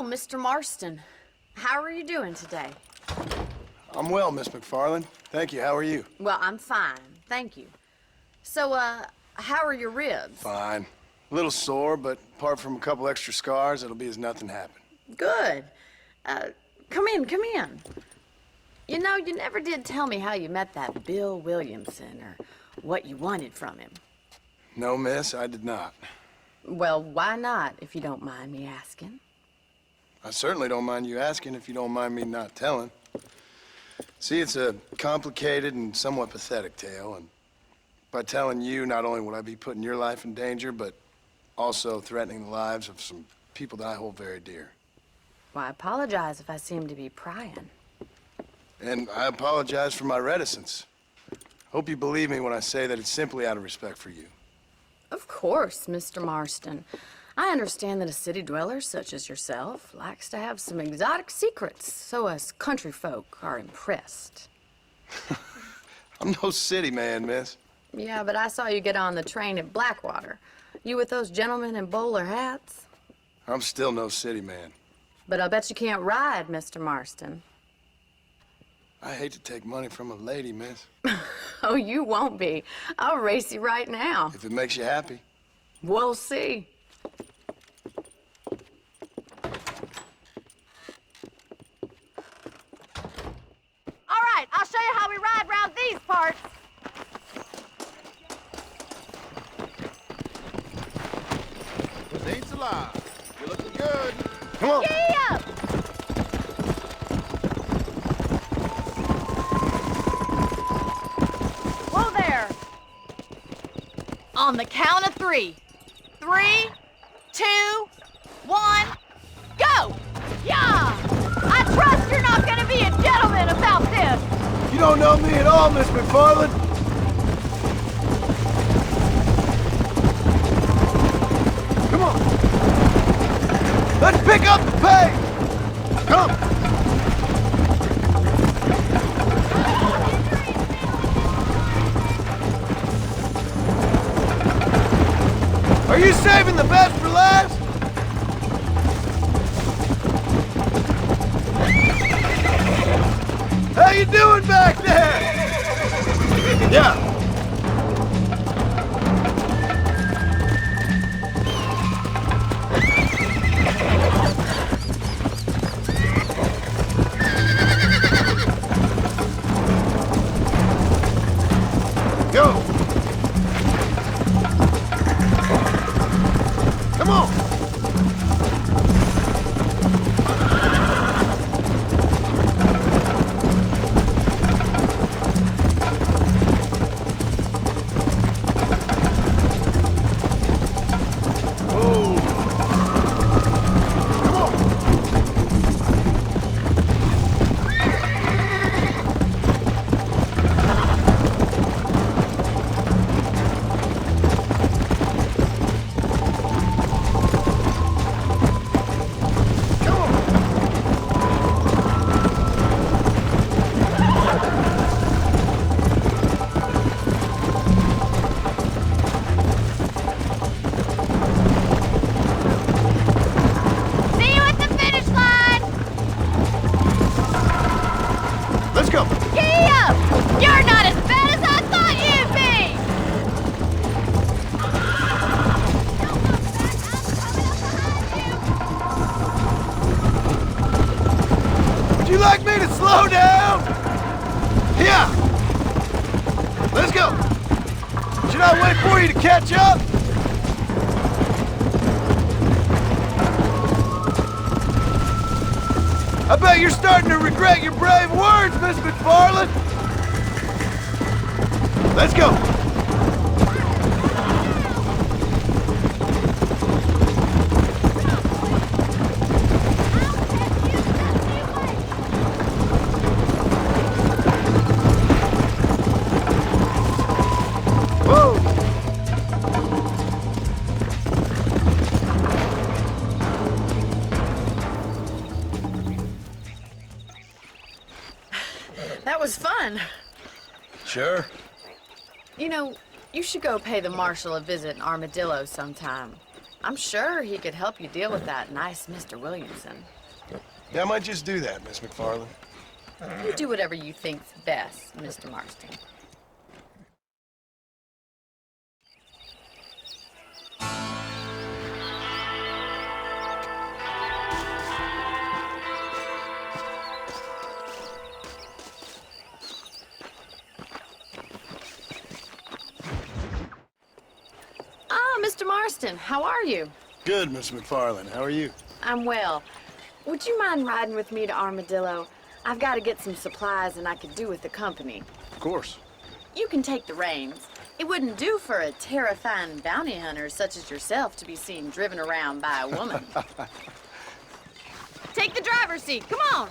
Mr. Marston. How are you doing today? I'm well, Miss McFarland. Thank you. How are you? Well, I'm fine. Thank you. So, how are your ribs? Fine. A little sore, but apart from a couple extra scars, it'll be as nothing happened. Good. Come in, come in. You know, you never did tell me how you met that Bill Williamson or what you wanted from him. No, miss, I did not. Well, why not, if you don't mind me asking? I certainly don't mind you asking if you don't mind me not telling. See, it's a complicated and somewhat pathetic tale, and by telling you, not only would I be putting your life in danger, but also threatening the lives of some people that I hold very dear. Well, I apologize if I seem to be prying. And I apologize for my reticence. Hope you believe me when I say that it's simply out of respect for you. Of course, Mr. Marston. I understand that a city dweller such as yourself likes to have some exotic secrets, so us country folk are impressed. I'm no city man, miss. Yeah, but I saw you get on the train at Blackwater. You with those gentlemen in bowler hats? I'm still no city man. But I'll bet you can't ride, Mr. Marston. I hate to take money from a lady, miss. Oh, you won't be. I'll race you right now. If it makes you happy. We'll see. All right, I'll show you how we ride round these parts. The ain't alive. You're looking good. Come on. Giddy up! Whoa there. On the count of 3. 3, 2, 1, go! Yeah! I trust you're not gonna be a gentleman about this. You don't know me at all, Miss McFarland. Come on. Let's pick up the pace. Come. Are you saving the best for last? How you doing back there? Yeah. Go. Come on. See you at the finish line. Let's go. Giddy up! You're not as bad as I thought you'd be. Would you like me to slow down? Yeah. Let's go. Should I wait for you to catch up? I bet you're starting to regret your brave words, Miss McFarland. Let's go. Whoa. That was fun. Sure. You know, you should go pay the marshal a visit in Armadillo sometime. I'm sure he could help you deal with that nice Mr. Williamson. Yeah, I might just do that, Miss McFarland. You do whatever you think's best, Mr. Marston. Ah, Mr. Marston, how are you? Good, Miss McFarland. How are you? I'm well. Would you mind riding with me to Armadillo? I've got to get some supplies and I could do with the company. Of course. You can take the reins. It wouldn't do for a terrifying bounty hunter such as yourself to be seen driven around by a woman. Take the driver's seat. Come on.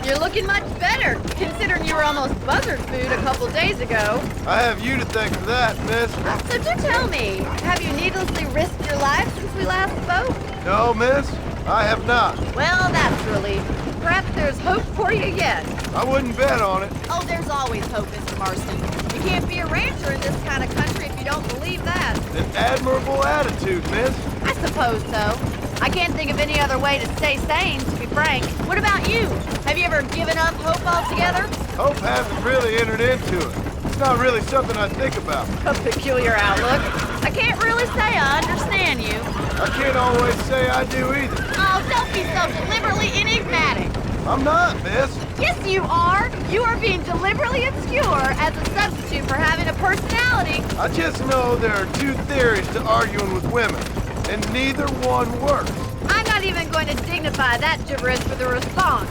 You're looking much better, considering you were almost buzzard food a couple days ago. I have you to thank for that, miss. So do tell me, have you needlessly risked your life since we last spoke? No, miss, I have not. Well, that's a relief. Perhaps there's hope for you yet. I wouldn't bet on it. Oh, there's always hope, Mr. Marston. You can't be a rancher in this kind of country if you don't believe that. An admirable attitude, miss. I suppose so. I can't think of any other way to stay sane, to be frank. What about you? Have you ever given up hope altogether? Hope hasn't really entered into it. It's not really something I think about. A peculiar outlook. I can't really say I understand you. I can't always say I do either. Oh, don't be so deliberately enigmatic. I'm not, miss. Yes, you are. You are being deliberately obscure as a substitute for having a personality. I just know there are two theories to arguing with women, and neither one works. I'm not even going to dignify that gibberish with a response.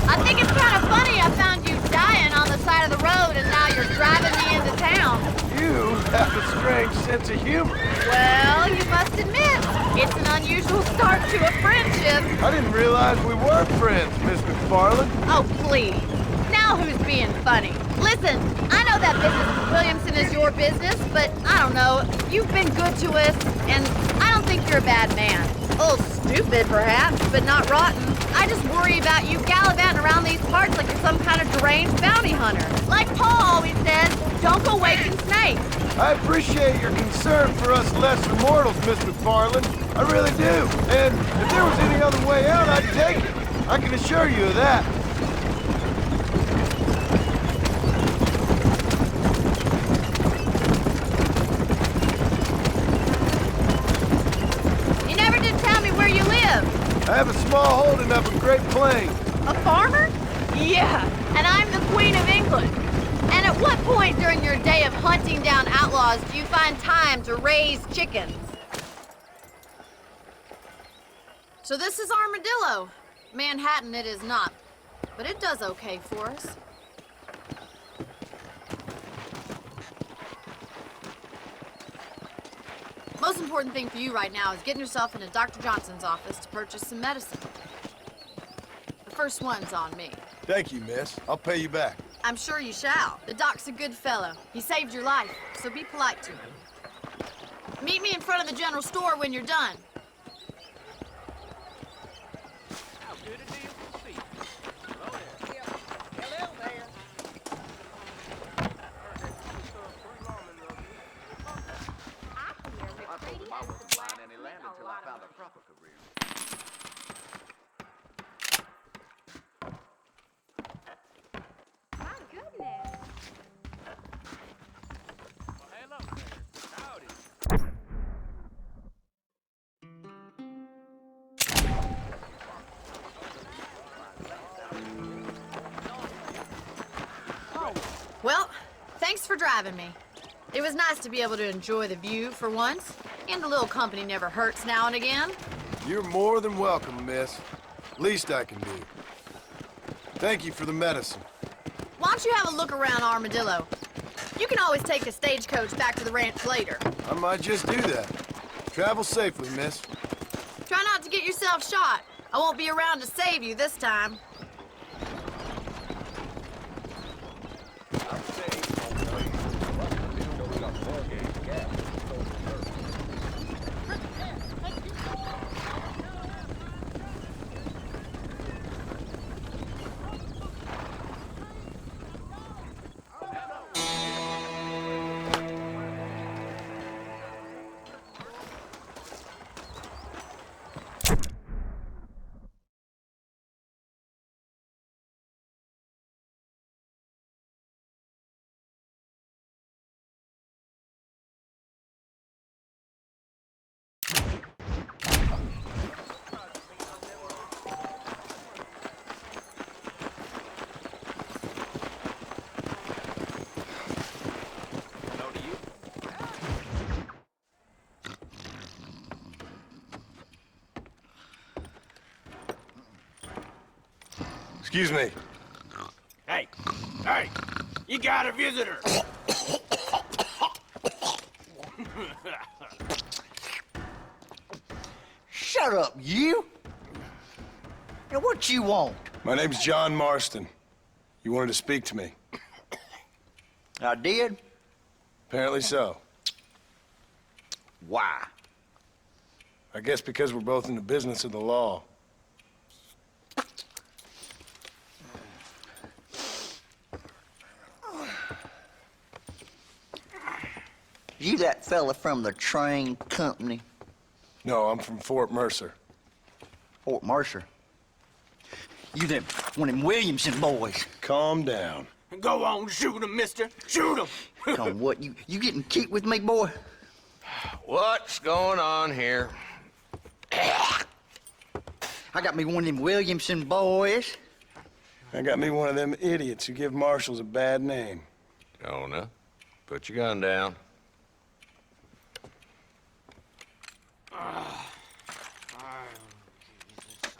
I think it's kind of funny I found you dying on the side of the road and now you're driving me into town. You have a strange sense of humor. Well, you must admit, it's an unusual start to a friendship. I didn't realize we were friends, Miss McFarland. Oh, please. Now who's being funny? Listen, I know that business with Williamson is your business, but I don't know. You've been good to us, and I don't think you're a bad man. A little stupid, perhaps, but not rotten. I just worry about you gallivanting around these parts like you're some kind of deranged bounty hunter. Like Paul always says, don't go waking snakes. I appreciate your concern for us lesser mortals, Miss McFarland. I really do. And if there was any other way out, I'd take it. I can assure you of that. You never did tell me where you live. I have a small holding up in Great Plains. A farmer? Yeah, and I'm the Queen of England. And at what point during your day of hunting down outlaws do you find time to raise chickens? So this is Armadillo. Manhattan it is not, but it does okay for us. Most important thing for you right now is getting yourself into Dr. Johnson's office to purchase some medicine. The first one's on me. Thank you, miss. I'll pay you back. I'm sure you shall. The doc's a good fellow. He saved your life, so be polite to him. Meet me in front of the general store when you're done. How good a deal to see you. Hello there. Hello there. I told him I wasn't flying any land until I found a proper career. My goodness. Hello there. Howdy. Well, thanks for driving me. It was nice to be able to enjoy the view for once, and a little company never hurts now and again. You're more than welcome, miss. Least I can do. Thank you for the medicine. Why don't you have a look around Armadillo? You can always take a stagecoach back to the ranch later. I might just do that. Travel safely, miss. Try not to get yourself shot. I won't be around to save you this time. Excuse me. Hey, hey, you got a visitor. Shut up, you! Now, what you want? My name's John Marston. You wanted to speak to me. I did? Apparently so. Why? I guess because we're both in the business of the law. You that fella from the train company? No, I'm from Fort Mercer. Fort Mercer? You them, one of them Williamson boys. Calm down. Go on, shoot him, mister. Shoot him. Come on, what, you getting kicked with me, boy? What's going on here? I got me one of them Williamson boys. I got me one of them idiots who give marshals a bad name. Jonah, put your gun down.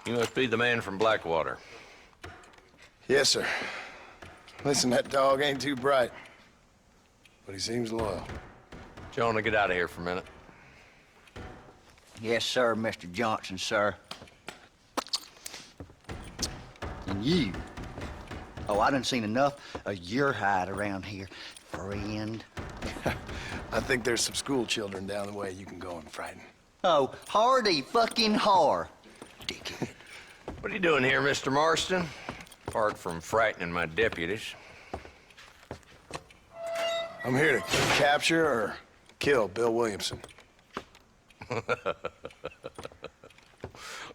You must be the man from Blackwater. Yes, sir. Listen, that dog ain't too bright, but he seems loyal. Jonah, get out of here for a minute. Yes, sir, Mr. Johnson, sir. And you? Oh, I done seen enough of your hide around here, friend. I think there's some school children down the way you can go and frighten. Oh, hardy fucking har. Dickhead. What are you doing here, Mr. Marston? Apart from frightening my deputies. I'm here to capture or kill Bill Williamson.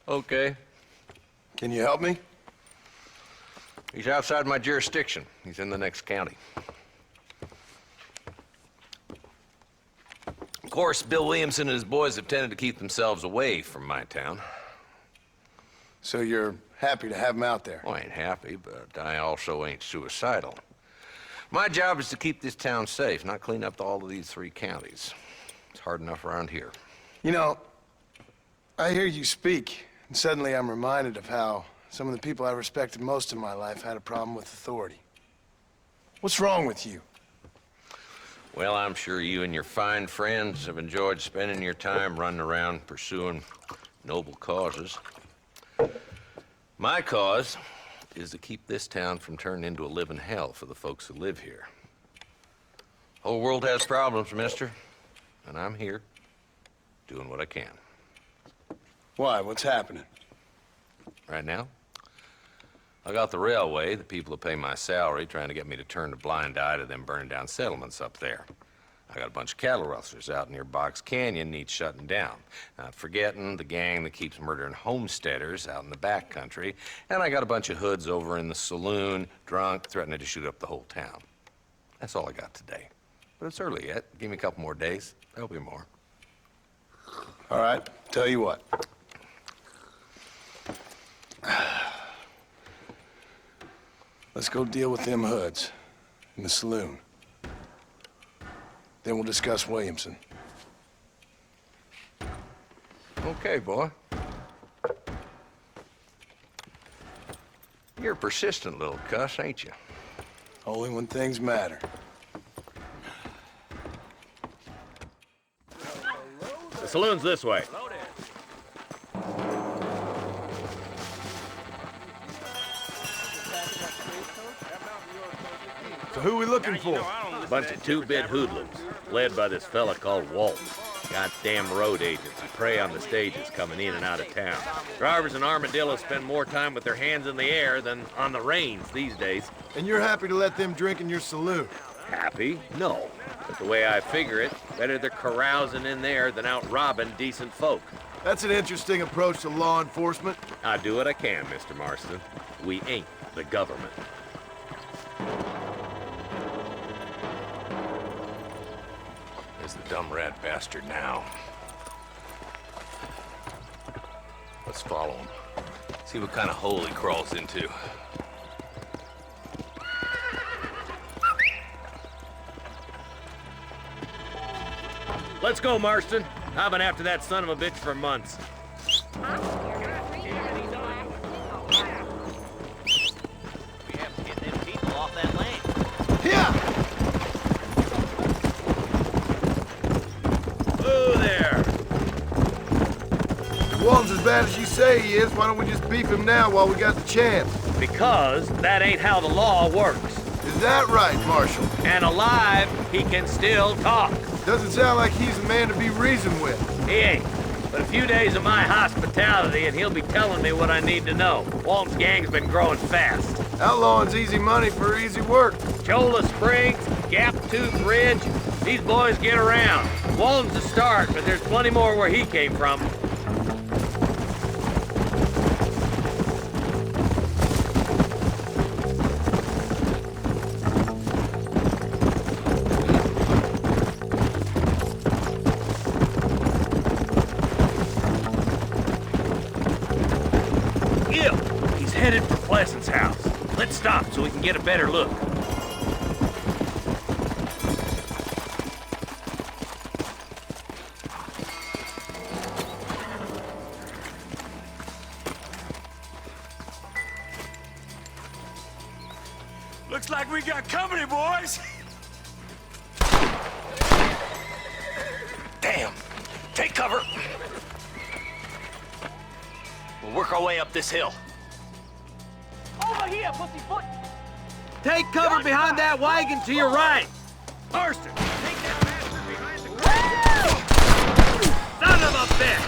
Okay. Can you help me? He's outside my jurisdiction. He's in the next county. Of course, Bill Williamson and his boys have tended to keep themselves away from my town. So you're happy to have him out there? Well, I ain't happy, but I also ain't suicidal. My job is to keep this town safe, not clean up all of these 3 counties. It's hard enough around here. You know, I hear you speak, and suddenly I'm reminded of how some of the people I respected most in my life had a problem with authority. What's wrong with you? Well, I'm sure you and your fine friends have enjoyed spending your time running around pursuing noble causes. My cause is to keep this town from turning into a living hell for the folks who live here. Whole world has problems, mister, and I'm here doing what I can. Why? What's happening? Right now, I got the railway, the people who pay my salary, trying to get me to turn a blind eye to them burning down settlements up there. I got a bunch of cattle rustlers out near Box Canyon needs shutting down. Not forgetting the gang that keeps murdering homesteaders out in the back country. And I got a bunch of hoods over in the saloon, drunk, threatening to shoot up the whole town. That's all I got today. But it's early yet. Give me a couple more days. There'll be more. All right, tell you what. Let's go deal with them hoods in the saloon. Then we'll discuss Williamson. Okay, boy. You're a persistent little cuss, ain't you? Only when things matter. The saloon's this way. So who we looking for? Bunch of 2-bit hoodlums, led by this fella called Walt. Goddamn road agents who prey on the stages coming in and out of town. Drivers in Armadillo spend more time with their hands in the air than on the reins these days. And you're happy to let them drink in your saloon? Happy? No. But the way I figure it, better they're carousing in there than out robbing decent folk. That's an interesting approach to law enforcement. I do what I can, Mr. Marston. We ain't the government. There's the dumb rat bastard now. Let's follow him. See what kind of hole he crawls into. Let's go, Marston. I've been after that son of a bitch for months. Walton's as bad as you say he is, why don't we just beef him now while we got the chance? Because that ain't how the law works. Is that right, Marshal? And alive, he can still talk. Doesn't sound like he's a man to be reasoned with. He ain't. But a few days of my hospitality and he'll be telling me what I need to know. Walton's gang's been growing fast. Outlawing's easy money for easy work. Cholla Springs, Gap Tooth Ridge, these boys get around. Walton's the start, but there's plenty more where he came from. He's headed for Pleasant's house. Let's stop so we can get a better look. Looks like we got company, boys. Damn. Take cover. We'll work our way up this hill. Over here, pussyfoot! Take cover behind that wagon to your right. Marston, take that bastard behind the crowd. Son of a bitch!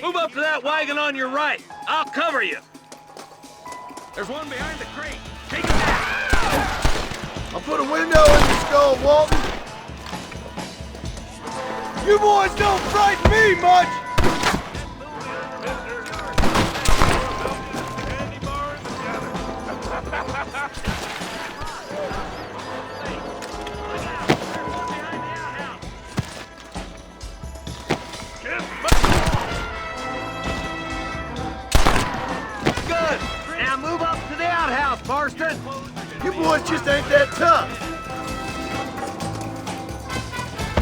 Move up to that wagon on your right. I'll cover you. There's one behind the crate. Take it out. I'll put a window in your skull, Walton. You boys don't frighten me much! Good. Now move up to the outhouse, Marston. You boys just ain't that tough.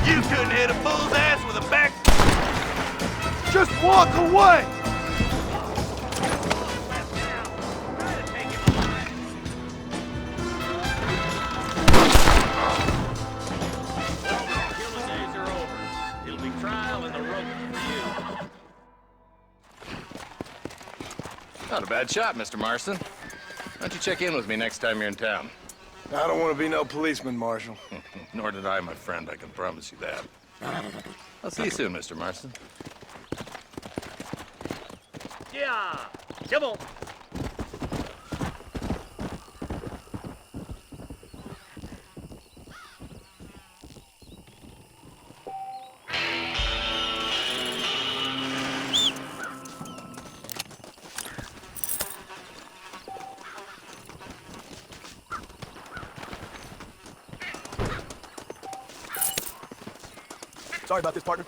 You couldn't hit a bull's ass with a back. Just walk away! Killing days are over. It'll be trial and the rope for you. Not a bad shot, Mr. Marston. Why don't you check in with me next time you're in town? I don't want to be no policeman, Marshal. Nor did I, my friend. I can promise you that. I'll see you soon, Mr. Marston. Yeah. Come on. Sorry about this, partner.